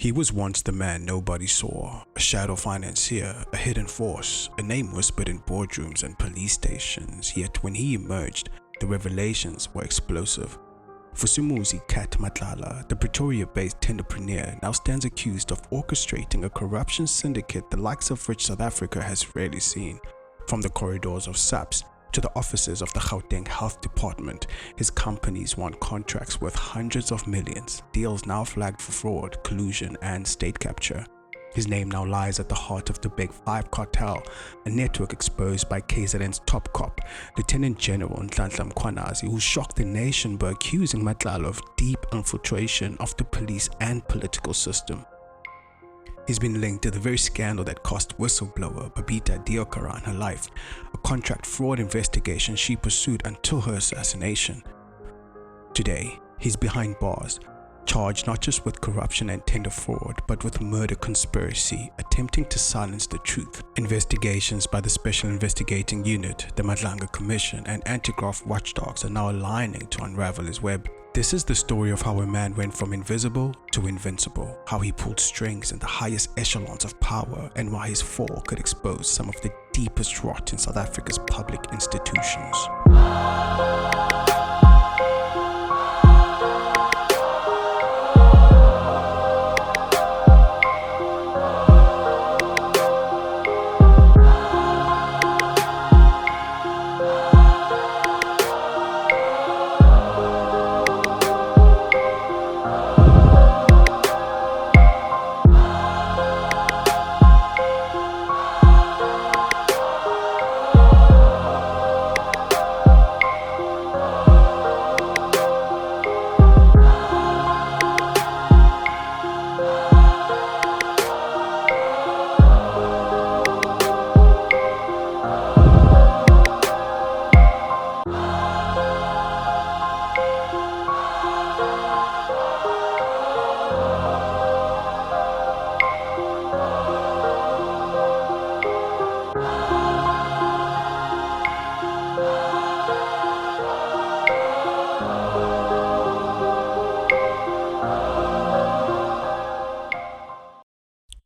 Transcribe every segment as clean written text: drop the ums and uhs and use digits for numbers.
He was once the man nobody saw, a shadow financier, a hidden force, a name whispered in boardrooms and police stations, yet when he emerged, the revelations were explosive. Vusimuzi Cat Matlala, the Pretoria-based Tenderpreneur, now stands accused of orchestrating a corruption syndicate the likes of which South Africa has rarely seen. From the corridors of SAPS to the offices of the Gauteng Health Department, his companies won contracts worth hundreds of millions, deals now flagged for fraud, collusion and state capture. His name now lies at the heart of the Big Five cartel, a network exposed by KZN's top cop, Lieutenant General Nhlanhla Mkhwanazi, who shocked the nation by accusing Matlala of deep infiltration of the police and political system. He's been linked to the very scandal that cost whistleblower Babita Deokaran her life, a contract fraud investigation she pursued until her assassination. Today, he's behind bars, charged not just with corruption and tender fraud, but with murder conspiracy, attempting to silence the truth. Investigations by the Special Investigating Unit, the Madlanga Commission, and anti-graft watchdogs are now aligning to unravel his web. This is the story of how a man went from invisible to invincible, how he pulled strings in the highest echelons of power, and why his fall could expose some of the deepest rot in South Africa's public institutions.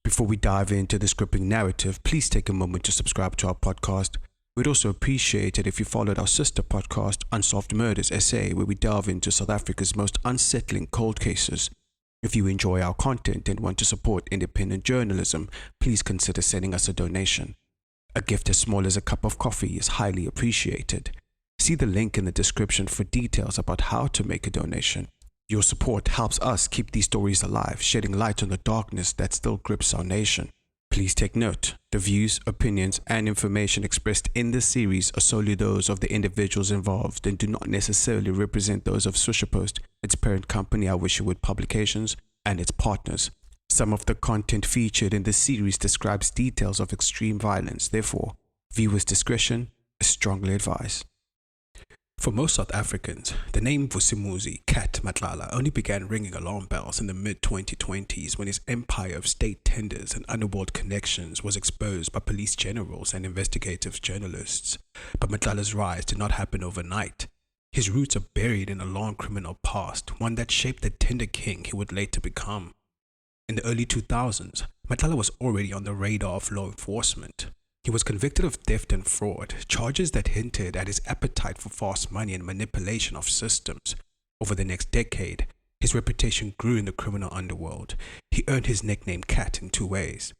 Before we dive into this gripping narrative, please take a moment to subscribe to our podcast. We'd also appreciate it if you followed our sister podcast, Unsolved Murders SA, where we delve into South Africa's most unsettling cold cases. If you enjoy our content and want to support independent journalism, please consider sending us a donation. A gift as small as a cup of coffee is highly appreciated. See the link in the description for details about how to make a donation. Your support helps us keep these stories alive, shedding light on the darkness that still grips our nation. Please take note, the views, opinions, and information expressed in this series are solely those of the individuals involved and do not necessarily represent those of Swishapost, its parent company, Our Wisherwood Publications, and its partners. Some of the content featured in this series describes details of extreme violence, therefore, viewers' discretion is strongly advised. For most South Africans, the name Vusimuzi Cat Matlala only began ringing alarm bells in the mid-2020s when his empire of state tenders and underworld connections was exposed by police generals and investigative journalists. But Matlala's rise did not happen overnight. His roots are buried in a long criminal past, one that shaped the tender king he would later become. In the early 2000s, Matlala was already on the radar of law enforcement. He was convicted of theft and fraud, charges that hinted at his appetite for fast money and manipulation of systems. Over the next decade, his reputation grew in the criminal underworld. He earned his nickname Cat in two ways.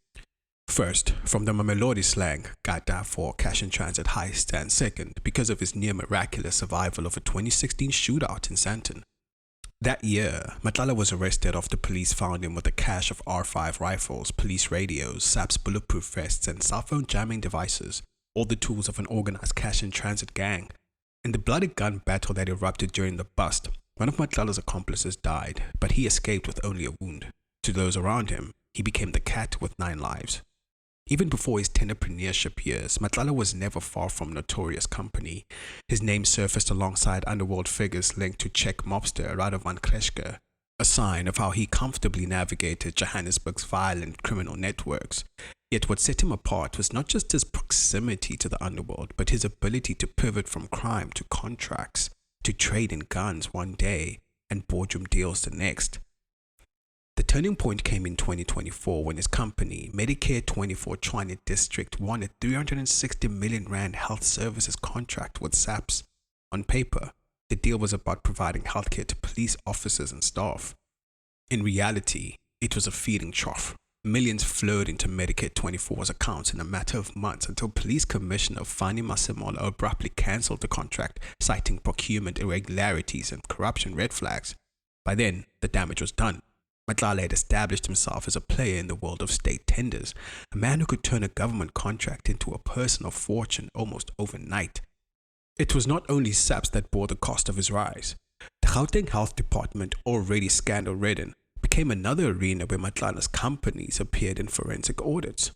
First, from the Mamelodi slang, Gata for cash in transit heist, and second, because of his near miraculous survival of a 2016 shootout in Sandton. That year, Matlala was arrested after police found him with a cache of R5 rifles, police radios, SAPS bulletproof vests, and cell phone jamming devices, all the tools of an organized cash-in-transit gang. In the bloody gun battle that erupted during the bust, one of Matlala's accomplices died, but he escaped with only a wound. To those around him, he became the cat with 9 lives. Even before his tenderpreneurship years, Matlala was never far from notorious company. His name surfaced alongside underworld figures linked to Czech mobster Radovan Kreshka, a sign of how he comfortably navigated Johannesburg's violent criminal networks. Yet what set him apart was not just his proximity to the underworld, but his ability to pivot from crime to contracts, to trade in guns one day and boardroom deals the next. The turning point came in 2024 when his company, Medicare 24 Tshwane District, won a 360 million rand health services contract with SAPS. On paper, the deal was about providing healthcare to police officers and staff. In reality, it was a feeding trough. Millions flowed into Medicare 24's accounts in a matter of months until Police Commissioner Fani Masemola abruptly cancelled the contract, citing procurement irregularities and corruption red flags. By then, the damage was done. Matlala had established himself as a player in the world of state tenders, a man who could turn a government contract into a personal fortune almost overnight. It was not only SAPS that bore the cost of his rise. The Gauteng Health Department, already scandal-ridden, became another arena where Matlala's companies appeared in forensic audits.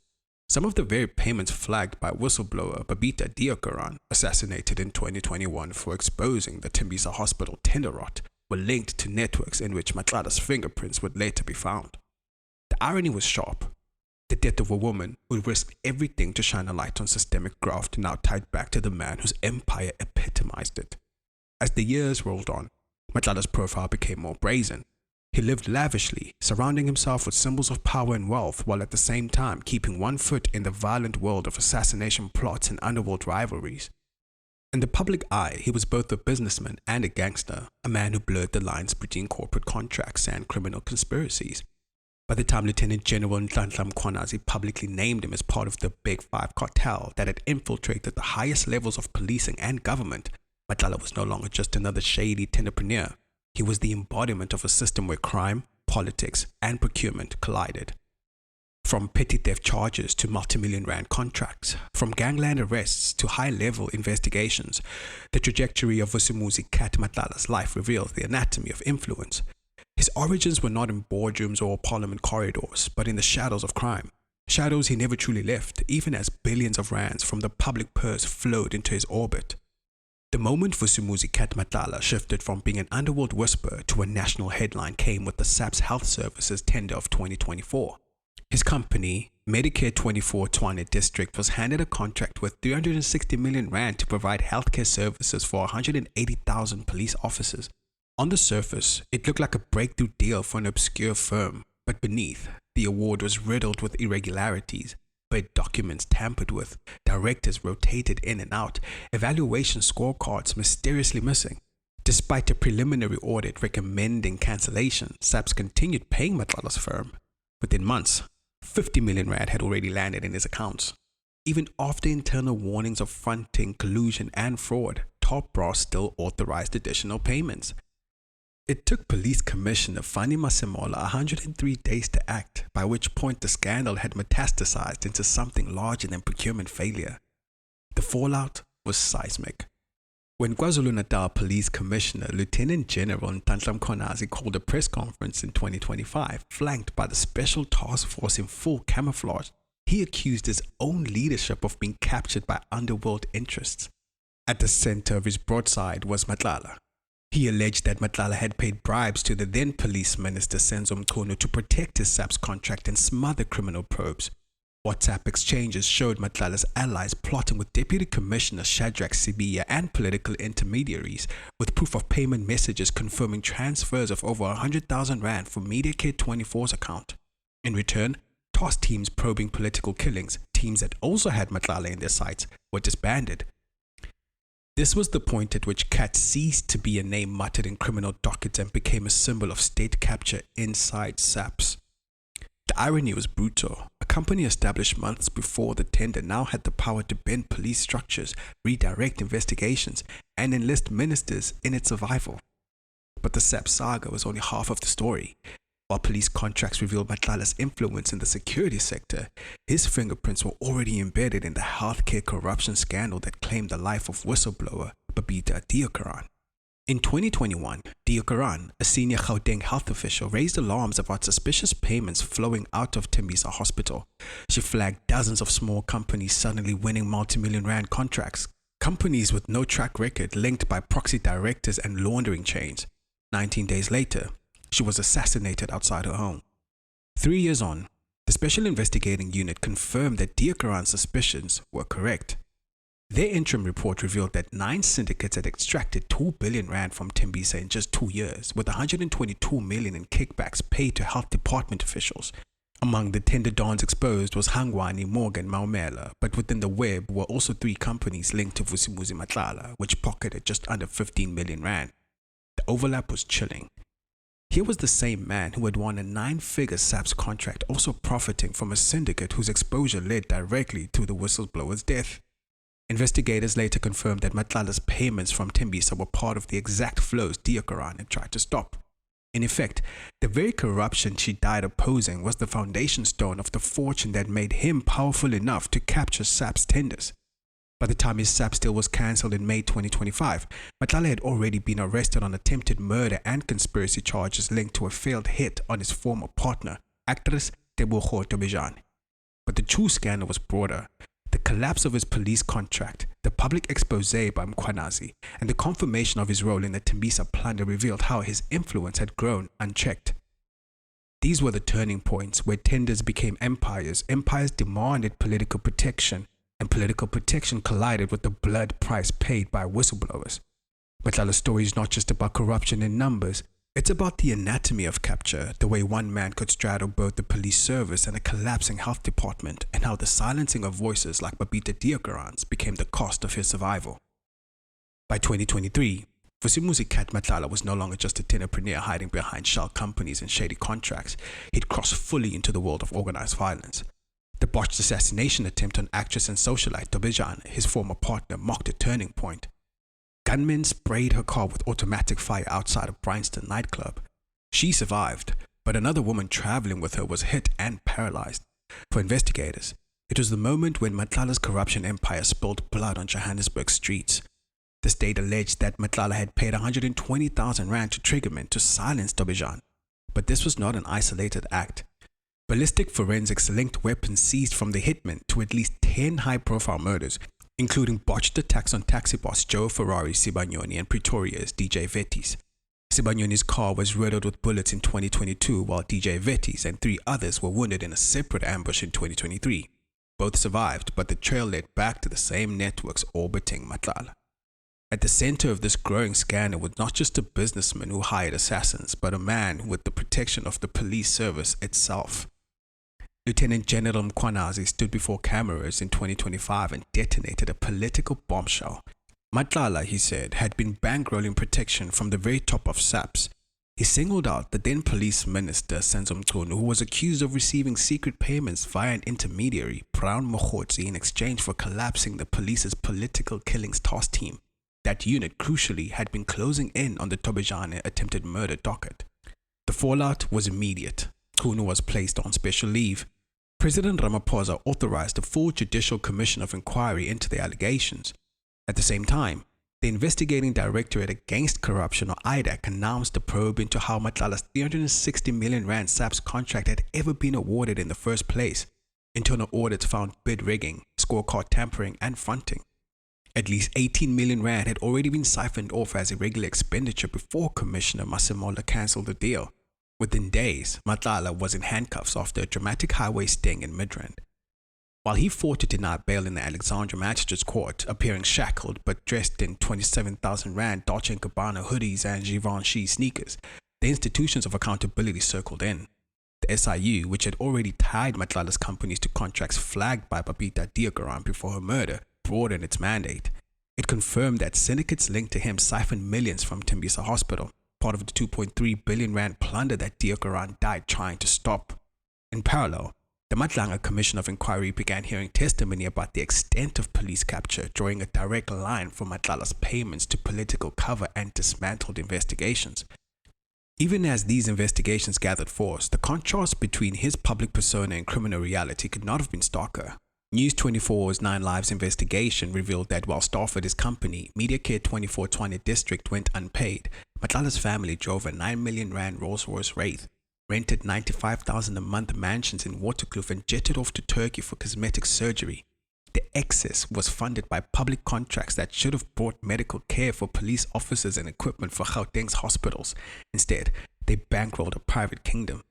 Some of the very payments flagged by whistleblower Babita Deokaran, assassinated in 2021 for exposing the Tembisa Hospital tender rot, were linked to networks in which Matlala's fingerprints would later be found. The irony was sharp. The death of a woman who risked everything to shine a light on systemic graft now tied back to the man whose empire epitomized it. As the years rolled on, Matlala's profile became more brazen. He lived lavishly, surrounding himself with symbols of power and wealth, while at the same time keeping one foot in the violent world of assassination plots and underworld rivalries. In the public eye, he was both a businessman and a gangster, a man who blurred the lines between corporate contracts and criminal conspiracies. By the time Lieutenant General Nhlanhla Mkhwanazi publicly named him as part of the Big Five cartel that had infiltrated the highest levels of policing and government, Matlala was no longer just another shady tenderpreneur. He was the embodiment of a system where crime, politics, and procurement collided. From petty theft charges to multi-million rand contracts, from gangland arrests to high-level investigations, the trajectory of Vusimuzi Cat Matlala's life reveals the anatomy of influence. His origins were not in boardrooms or parliament corridors, but in the shadows of crime. Shadows he never truly left, even as billions of rands from the public purse flowed into his orbit. The moment Vusimuzi Cat Matlala shifted from being an underworld whisper to a national headline came with the SAPS Health Services tender of 2024. His company, Medicare 24 Tshwane District, was handed a contract worth 360 million rand to provide healthcare services for 180,000 police officers. On the surface, it looked like a breakthrough deal for an obscure firm, but beneath, the award was riddled with irregularities, bid documents tampered with, directors rotated in and out, evaluation scorecards mysteriously missing. Despite a preliminary audit recommending cancellation, SAPS continued paying Matlala's firm. Within months, 50 million rand had already landed in his accounts. Even after internal warnings of fronting, collusion and fraud, top brass still authorized additional payments. It took Police Commissioner Fani Masemola 103 days to act, by which point the scandal had metastasized into something larger than procurement failure. The fallout was seismic. When KwaZulu-Natal Police Commissioner Lieutenant General Nhlanhla Mkhwanazi called a press conference in 2025, flanked by the Special Task Force in full camouflage, he accused his own leadership of being captured by underworld interests. At the center of his broadside was Matlala. He alleged that Matlala had paid bribes to the then Police Minister Senzo Mchunu to protect his SAPS contract and smother criminal probes. WhatsApp exchanges showed Matlala's allies plotting with Deputy Commissioner Shadrack Sibiya and political intermediaries, with proof of payment messages confirming transfers of over 100,000 rand from Medicare 24's account. In return, task teams probing political killings, teams that also had Matlala in their sights, were disbanded. This was the point at which Cat ceased to be a name muttered in criminal dockets and became a symbol of state capture inside SAPS. The irony was brutal. A company established months before the tender now had the power to bend police structures, redirect investigations, and enlist ministers in its survival. But the SAPS saga was only half of the story. While police contracts revealed Matlala's influence in the security sector, his fingerprints were already embedded in the healthcare corruption scandal that claimed the life of whistleblower Babita Deokaran. In 2021, Deokaran, a senior Gauteng health official, raised alarms about suspicious payments flowing out of Tembisa Hospital. She flagged dozens of small companies suddenly winning multi-million rand contracts, companies with no track record linked by proxy directors and laundering chains. 19 days later, she was assassinated outside her home. 3 years on, the Special Investigating Unit confirmed that Deokaran's suspicions were correct. Their interim report revealed that 9 syndicates had extracted 2 billion rand from Tembisa in just 2 years, with 122 million in kickbacks paid to health department officials. Among the tender dons exposed was Hangwani, Morgan, Maumela, but within the web were also 3 companies linked to Vusimuzi Matlala, which pocketed just under 15 million rand. The overlap was chilling. Here was the same man who had won a 9-figure SAPS contract, also profiting from a syndicate whose exposure led directly to the whistleblower's death. Investigators later confirmed that Matlala's payments from Tembisa were part of the exact flows Deokaran had tried to stop. In effect, the very corruption she died opposing was the foundation stone of the fortune that made him powerful enough to capture SAPS tenders. By the time his SAPS deal was cancelled in May 2025, Matlala had already been arrested on attempted murder and conspiracy charges linked to a failed hit on his former partner, actress Tebogo Tobejane. But the true scandal was broader. The collapse of his police contract, the public expose by Mkhwanazi, and the confirmation of his role in the Tembisa plunder revealed how his influence had grown unchecked. These were the turning points where tenders became empires, empires demanded political protection, and political protection collided with the blood price paid by whistleblowers. Matlala's story is not just about corruption in numbers, it's about the anatomy of capture, the way one man could straddle both the police service and a collapsing health department, and how the silencing of voices like Babita Deokaran's became the cost of his survival. By 2023, Vusimuzi Cat Matlala was no longer just a tenderpreneur hiding behind shell companies and shady contracts. He'd crossed fully into the world of organized violence. The botched assassination attempt on actress and socialite Tobejane, his former partner, marked a turning point. Gunmen sprayed her car with automatic fire outside a Bryanston nightclub. She survived, but another woman traveling with her was hit and paralyzed. For investigators, it was the moment when Matlala's corruption empire spilled blood on Johannesburg's streets. The state alleged that Matlala had paid 120,000 rand to triggermen to silence Tobejane. But this was not an isolated act. Ballistic forensics linked weapons seized from the hitmen to at least 10 high-profile murders, including botched attacks on taxi boss Joe Ferrari Sibanyoni and Pretoria's DJ Vettis. Sibanyoni's car was riddled with bullets in 2022, while DJ Vettis and 3 others were wounded in a separate ambush in 2023. Both survived, but the trail led back to the same networks orbiting Matlala. At the center of this growing scandal was not just a businessman who hired assassins, but a man with the protection of the police service itself. Lieutenant General Mkhwanazi stood before cameras in 2025 and detonated a political bombshell. Matlala, he said, had been bankrolling protection from the very top of SAPS. He singled out the then police minister Senzo Mchunu, who was accused of receiving secret payments via an intermediary, Brown Mokhotsi, in exchange for collapsing the police's political killings task team. That unit, crucially, had been closing in on the Tobejane attempted murder docket. The fallout was immediate. Mchunu was placed on special leave. President Ramaphosa authorized a full judicial commission of inquiry into the allegations. At the same time, the Investigating Directorate Against Corruption, or IDAC, announced a probe into how Matlala's 360 million rand SAPS contract had ever been awarded in the first place. Internal audits found bid rigging, scorecard tampering, and fronting. At least 18 million rand had already been siphoned off as irregular expenditure before Commissioner Masimola cancelled the deal. Within days, Matlala was in handcuffs after a dramatic highway sting in Midrand. While he fought to deny bail in the Alexandra Magistrates Court, appearing shackled but dressed in 27,000 rand Dolce & Gabbana hoodies and Givenchy sneakers, the institutions of accountability circled in. The SIU, which had already tied Matlala's companies to contracts flagged by Babita Deokaran before her murder, broadened its mandate. It confirmed that syndicates linked to him siphoned millions from Tembisa Hospital, part of the 2.3 billion rand plunder that Deokaran died trying to stop. In parallel, the Matlanga Commission of Inquiry began hearing testimony about the extent of police capture, drawing a direct line from Matlala's payments to political cover and dismantled investigations. Even as these investigations gathered force, the contrast between his public persona and criminal reality could not have been starker. News 24's 9 Lives investigation revealed that while staff at his company, MediaCare 24 Tshwane District, went unpaid, Matlala's family drove a 9 million rand Rolls-Royce Wraith, rented 95,000 a month mansions in Waterkloof, and jetted off to Turkey for cosmetic surgery. The excess was funded by public contracts that should have brought medical care for police officers and equipment for Gauteng's hospitals. Instead, they bankrolled a private kingdom.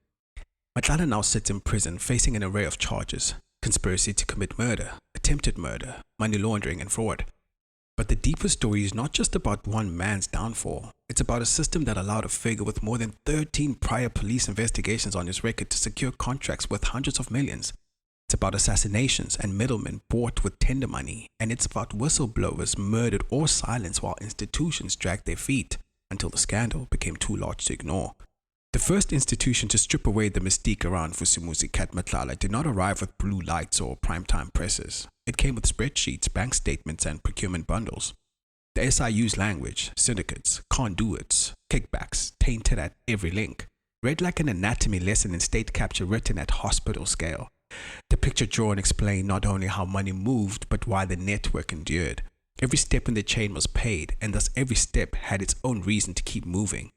Matlala now sits in prison facing an array of charges: conspiracy to commit murder, attempted murder, money laundering, and fraud. But the deeper story is not just about one man's downfall. It's about a system that allowed a figure with more than 13 prior police investigations on his record to secure contracts worth hundreds of millions. It's about assassinations and middlemen bought with tender money, and it's about whistleblowers murdered or silenced while institutions dragged their feet until the scandal became too large to ignore. The first institution to strip away the mystique around Vusimuzi Cat Matlala did not arrive with blue lights or primetime presses. It came with spreadsheets, bank statements, and procurement bundles. The SIU's language, syndicates, conduits, kickbacks, tainted at every link, read like an anatomy lesson in state capture written at hospital scale. The picture drawn explained not only how money moved, but why the network endured. Every step in the chain was paid, and thus every step had its own reason to keep moving.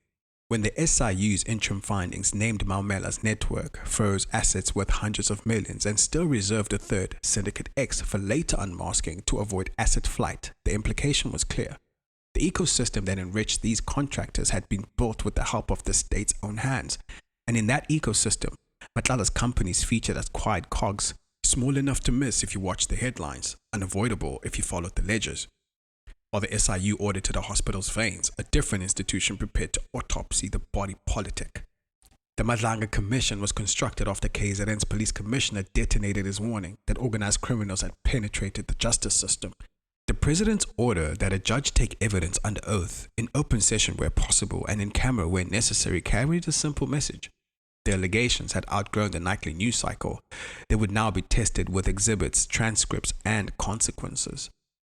When the SIU's interim findings named Maumela's network, froze assets worth hundreds of millions, and still reserved a third, Syndicate X, for later unmasking to avoid asset flight, the implication was clear. The ecosystem that enriched these contractors had been built with the help of the state's own hands, and in that ecosystem, Matlala's companies featured as quiet cogs, small enough to miss if you watched the headlines, unavoidable if you followed the ledgers. While the SIU audited a hospital's veins, a different institution prepared to autopsy the body politic. The Madlanga Commission was constructed after KZN's police commissioner detonated his warning that organized criminals had penetrated the justice system. The president's order that a judge take evidence under oath, in open session where possible and in camera where necessary, carried a simple message. The allegations had outgrown the nightly news cycle. They would now be tested with exhibits, transcripts, and consequences.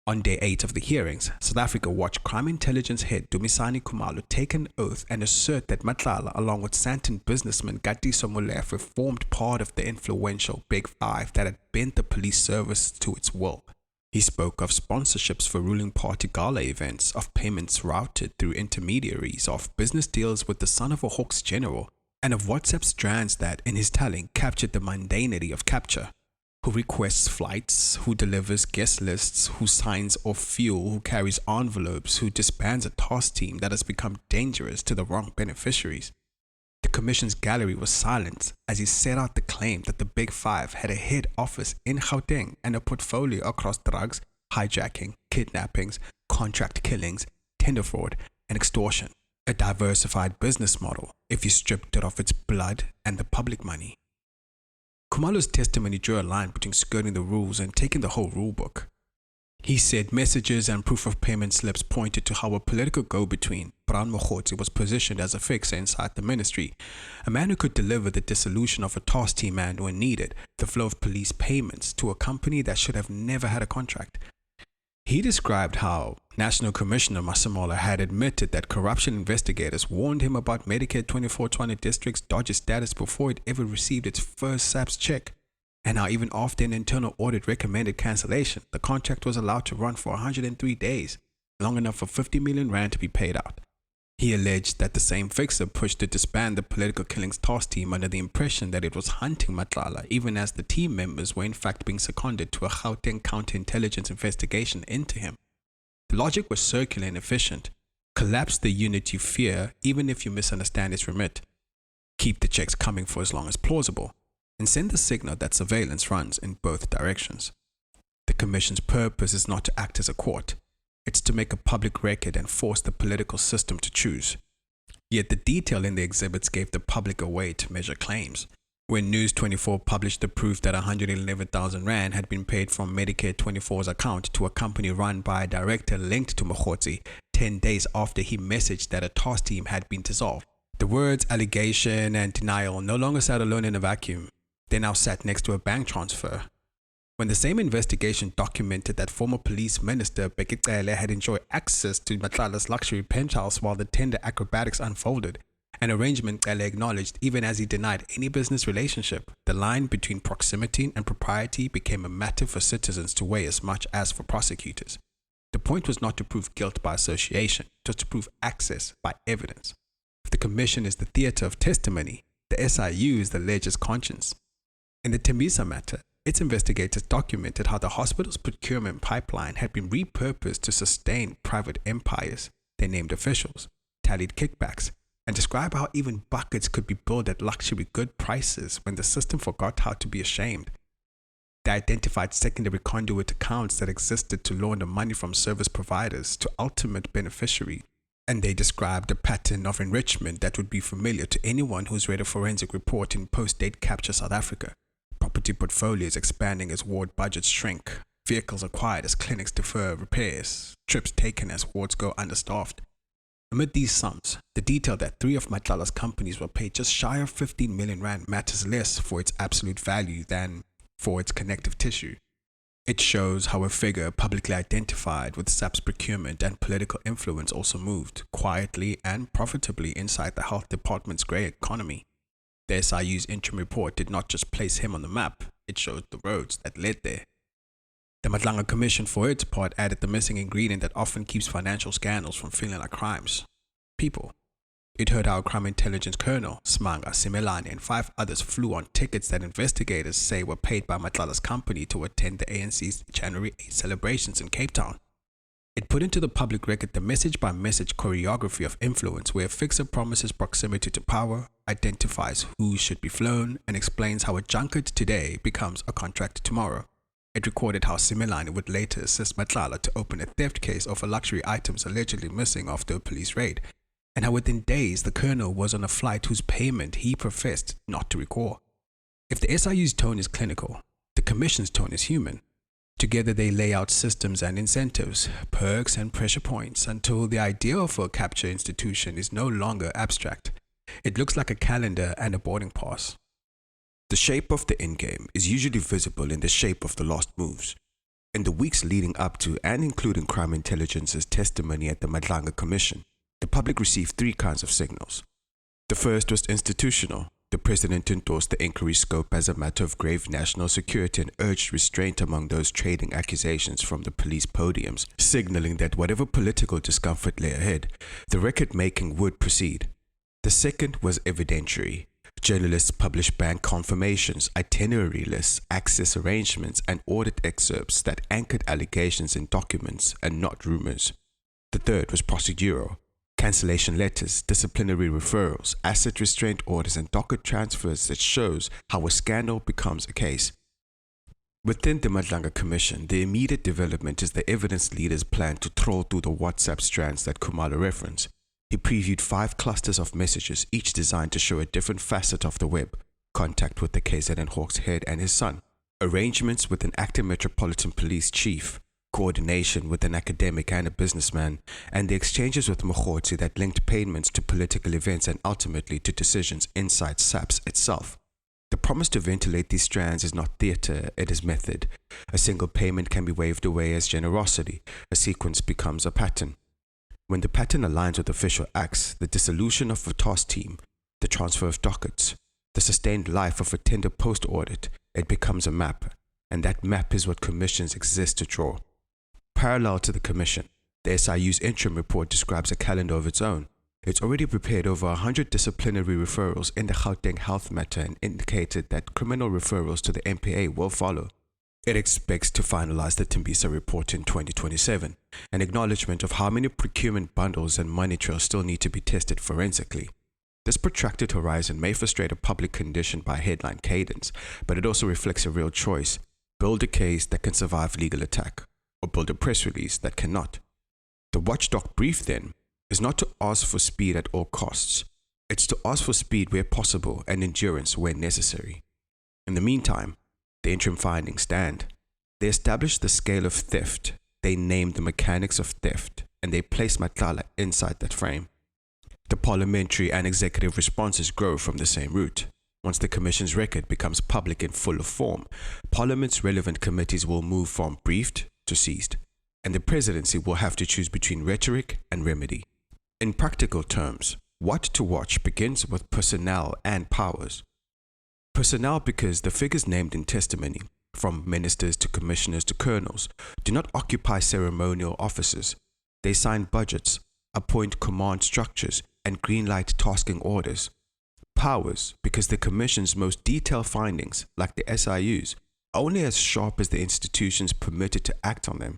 On day 8 of the hearings, South Africa watched crime intelligence head Dumisani Khumalo take an oath and assert that Matlala, along with Sandton businessman Gatiso Molefe, formed part of the influential Big Five that had bent the police service to its will. He spoke of sponsorships for ruling party gala events, of payments routed through intermediaries, of business deals with the son of a Hawks general, and of WhatsApp strands that, in his telling, captured the mundanity of capture. Who requests flights, who delivers guest lists, who signs off fuel, who carries envelopes, who disbands a task team that has become dangerous to the wrong beneficiaries. The commission's gallery was silent as he set out the claim that the Big Five had a head office in Gauteng and a portfolio across drugs, hijacking, kidnappings, contract killings, tender fraud, and extortion. A diversified business model if you stripped it of its blood and the public money. Khumalo's testimony drew a line between skirting the rules and taking the whole rulebook. He said messages and proof of payment slips pointed to how a political go-between, Brown Mokhotsi, was positioned as a fixer inside the ministry, a man who could deliver the dissolution of a task team and, when needed, the flow of police payments to a company that should have never had a contract. He described how National Commissioner Masemola had admitted that corruption investigators warned him about Medicare 2420 district's dodgy status before it ever received its first SAPS check, and how even after an internal audit recommended cancellation, the contract was allowed to run for 103 days, long enough for 50 million rand to be paid out. He alleged that the same fixer pushed to disband the political killings task team under the impression that it was hunting Matlala, even as the team members were in fact being seconded to a Gauteng counterintelligence investigation into him. The logic was circular and efficient. Collapse the unit you fear, even if you misunderstand its remit. Keep the checks coming for as long as plausible, and send the signal that surveillance runs in both directions. The Commission's purpose is not to act as a court. It's to make a public record and force the political system to choose. Yet the detail in the exhibits gave the public a way to measure claims. When News 24 published the proof that 111,000 rand had been paid from Medicare 24's account to a company run by a director linked to Mokhotsi 10 days after he messaged that a task team had been dissolved, the words allegation and denial no longer sat alone in a vacuum. They now sat next to a bank transfer. When the same investigation documented that former police minister Bekicele had enjoyed access to Matlala's luxury penthouse while the tender acrobatics unfolded, an arrangement Cele acknowledged even as he denied any business relationship, the line between proximity and propriety became a matter for citizens to weigh as much as for prosecutors. The point was not to prove guilt by association, it was to prove access by evidence. If the commission is the theatre of testimony, the SIU is the ledger's conscience. In the Tembisa matter, its investigators documented how the hospital's procurement pipeline had been repurposed to sustain private empires. They named officials, tallied kickbacks, and described how even buckets could be billed at luxury good prices when the system forgot how to be ashamed. They identified secondary conduit accounts that existed to launder money from service providers to ultimate beneficiaries, and they described a pattern of enrichment that would be familiar to anyone who's read a forensic report in post-date capture South Africa. Property portfolios expanding as ward budgets shrink, vehicles acquired as clinics defer repairs, trips taken as wards go understaffed. Amid these sums, the detail that 3 of Matlala's companies were paid just shy of 15 million rand matters less for its absolute value than for its connective tissue. It shows how a figure publicly identified with SAPS procurement and political influence also moved quietly and profitably inside the health department's grey economy. The SIU's interim report did not just place him on the map, it showed the roads that led there. The Matlala Commission, for its part, added the missing ingredient that often keeps financial scandals from feeling like crimes: people. It heard how Crime Intelligence Colonel Smanga Simelane and 5 others flew on tickets that investigators say were paid by Matlala's company to attend the ANC's January 8 celebrations in Cape Town. It put into the public record the message-by-message choreography of influence, where a fixer promises proximity to power, identifies who should be flown, and explains how a junket today becomes a contract tomorrow. It recorded how Simelane would later assist Matlala to open a theft case over luxury items allegedly missing after a police raid, and how within days the colonel was on a flight whose payment he professed not to recall. If the SIU's tone is clinical, the Commission's tone is human. Together they lay out systems and incentives, perks and pressure points, until the idea for a capture institution is no longer abstract. It looks like a calendar and a boarding pass. The shape of the endgame is usually visible in the shape of the lost moves. In the weeks leading up to and including Crime Intelligence's testimony at the Matlala Commission, the public received 3 kinds of signals. The first was institutional. The president endorsed the inquiry scope as a matter of grave national security and urged restraint among those trading accusations from the police podiums, signaling that whatever political discomfort lay ahead, the record-making would proceed. The second was evidentiary. Journalists published bank confirmations, itinerary lists, access arrangements, and audit excerpts that anchored allegations in documents and not rumors. The third was procedural. Cancellation letters, disciplinary referrals, asset restraint orders, and docket transfers that shows how a scandal becomes a case. Within the Matlala Commission, the immediate development is the evidence leader's plan to trawl through the WhatsApp strands that Kumalo referenced. He previewed 5 clusters of messages, each designed to show a different facet of the web: contact with the KZN Hawks head and his son, arrangements with an active Metropolitan Police chief, coordination with an academic and a businessman, and the exchanges with Mokgotsi that linked payments to political events and ultimately to decisions inside SAPS itself. The promise to ventilate these strands is not theatre, it is method. A single payment can be waved away as generosity. A sequence becomes a pattern. When the pattern aligns with official acts, the dissolution of a task team, the transfer of dockets, the sustained life of a tender post-audit, it becomes a map, and that map is what commissions exist to draw. Parallel to the commission, the SIU's interim report describes a calendar of its own. It's already prepared over 100 disciplinary referrals in the Gauteng health matter and indicated that criminal referrals to the MPA will follow. It expects to finalize the Tembisa report in 2027, an acknowledgement of how many procurement bundles and money trails still need to be tested forensically. This protracted horizon may frustrate a public conditioned by headline cadence, but it also reflects a real choice: build a case that can survive legal attack, or build a press release that cannot. The watchdog brief, then, is not to ask for speed at all costs. It's to ask for speed where possible and endurance where necessary. In the meantime, the interim findings stand. They established the scale of theft, they named the mechanics of theft, and they placed Matlala inside that frame. The parliamentary and executive responses grow from the same root. Once the Commission's record becomes public in fuller form, Parliament's relevant committees will move from briefed to seized, and the presidency will have to choose between rhetoric and remedy. In practical terms, what to watch begins with personnel and powers. Personnel, because the figures named in testimony, from ministers to commissioners to colonels, do not occupy ceremonial offices. They sign budgets, appoint command structures, and greenlight tasking orders. Powers, because the Commission's most detailed findings, like the SIU's, are only as sharp as the institutions permitted to act on them.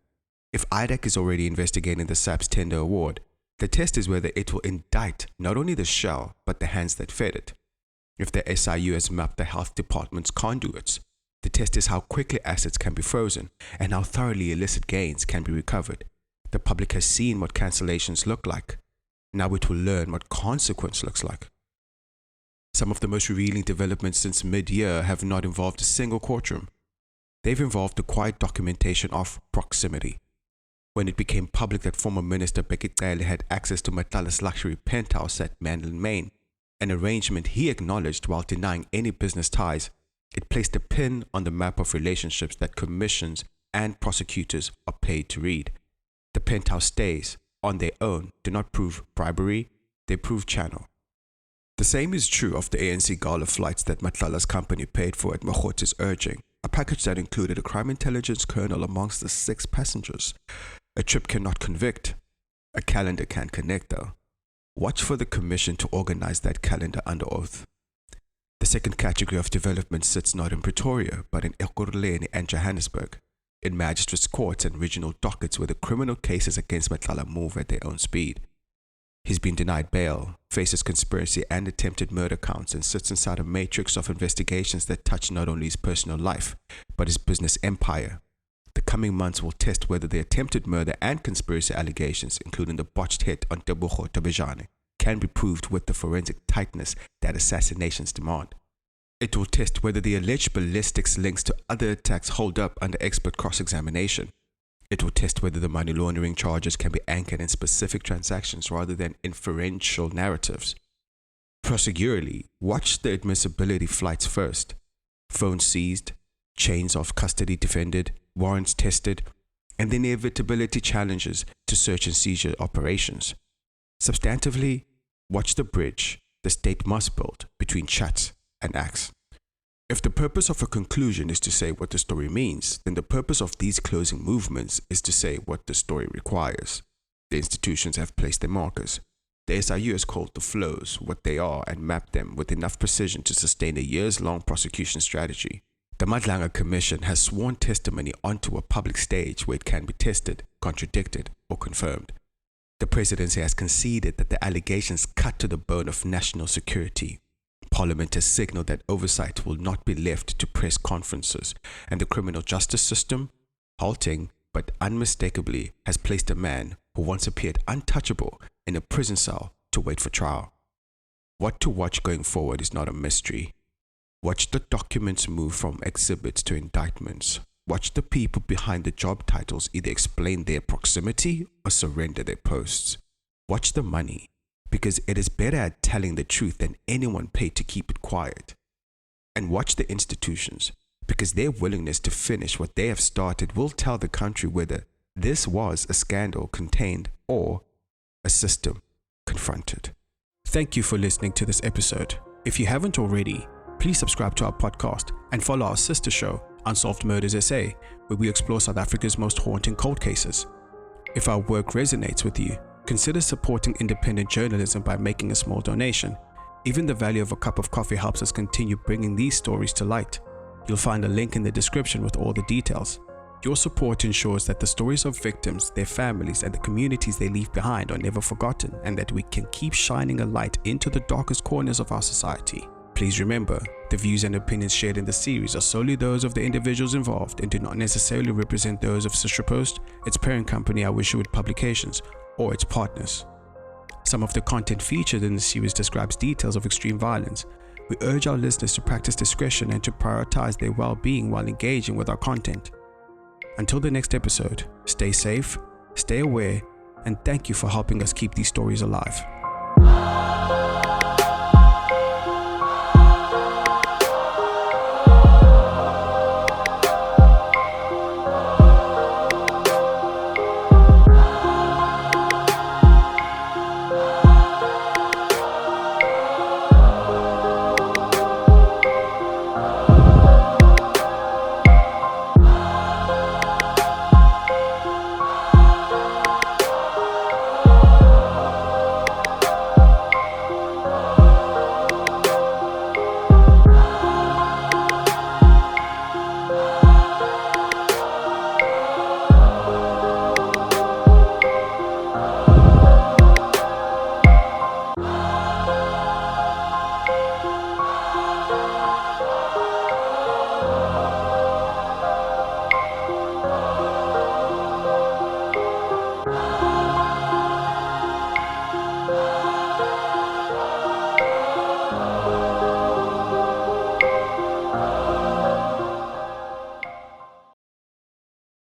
If IDAC is already investigating the SAPS tender award, the test is whether it will indict not only the shell, but the hands that fed it. If the SIU has mapped the health department's conduits, The test is how quickly assets can be frozen and how thoroughly illicit gains can be recovered. The public has seen what cancellations look like. Now it will learn what consequence looks like. Some of the most revealing developments since mid-year have not involved a single courtroom. They've involved the quiet documentation of proximity. When it became public that former Minister Betrayal had access to Matlala's luxury penthouse at Mandalay, Maine, an arrangement he acknowledged while denying any business ties, it placed a pin on the map of relationships that commissions and prosecutors are paid to read. The penthouse stays, on their own, do not prove bribery, they prove channel. The same is true of the ANC gala flights that Matlala's company paid for at Mogote's urging, a package that included a crime intelligence colonel amongst the 6 passengers. A trip cannot convict, a calendar can connect though. Watch for the commission to organize that calendar under oath. The second category of development sits not in Pretoria, but in Ekurhuleni and Johannesburg, in magistrates' courts and regional dockets where the criminal cases against Matlala move at their own speed. He's been denied bail, faces conspiracy and attempted murder counts, and sits inside a matrix of investigations that touch not only his personal life, but his business empire. The coming months will test whether the attempted murder and conspiracy allegations, including the botched hit on Tebogo Tabejane, can be proved with the forensic tightness that assassinations demand. It will test whether the alleged ballistics links to other attacks hold up under expert cross-examination. It will test whether the money laundering charges can be anchored in specific transactions rather than inferential narratives. Procedurally, watch the admissibility flights first. Phones seized, chains of custody defended, warrants tested, and the inevitability challenges to search and seizure operations. Substantively, watch the bridge the state must build between chats and acts. If the purpose of a conclusion is to say what the story means, then the purpose of these closing movements is to say what the story requires. The institutions have placed their markers. The SIU has called the flows what they are and mapped them with enough precision to sustain a years-long prosecution strategy. The Madlanga Commission has sworn testimony onto a public stage where it can be tested, contradicted, or confirmed. The presidency has conceded that the allegations cut to the bone of national security. Parliament has signaled that oversight will not be left to press conferences, and the criminal justice system, halting but unmistakably, has placed a man who once appeared untouchable in a prison cell to wait for trial. What to watch going forward is not a mystery. Watch the documents move from exhibits to indictments. Watch the people behind the job titles either explain their proximity or surrender their posts. Watch the money, because it is better at telling the truth than anyone paid to keep it quiet. And watch the institutions, because their willingness to finish what they have started will tell the country whether this was a scandal contained or a system confronted. Thank you for listening to this episode. If you haven't already, please subscribe to our podcast and follow our sister show, Unsolved Murders SA, where we explore South Africa's most haunting cold cases. If our work resonates with you, consider supporting independent journalism by making a small donation. Even the value of a cup of coffee helps us continue bringing these stories to light. You'll find a link in the description with all the details. Your support ensures that the stories of victims, their families, and the communities they leave behind are never forgotten, and that we can keep shining a light into the darkest corners of our society. Please remember, the views and opinions shared in the series are solely those of the individuals involved and do not necessarily represent those of Sister Post, its parent company, Our Wisherwood Publications, or its partners. Some of the content featured in the series describes details of extreme violence. We urge our listeners to practice discretion and to prioritize their well-being while engaging with our content. Until the next episode, stay safe, stay aware, and thank you for helping us keep these stories alive.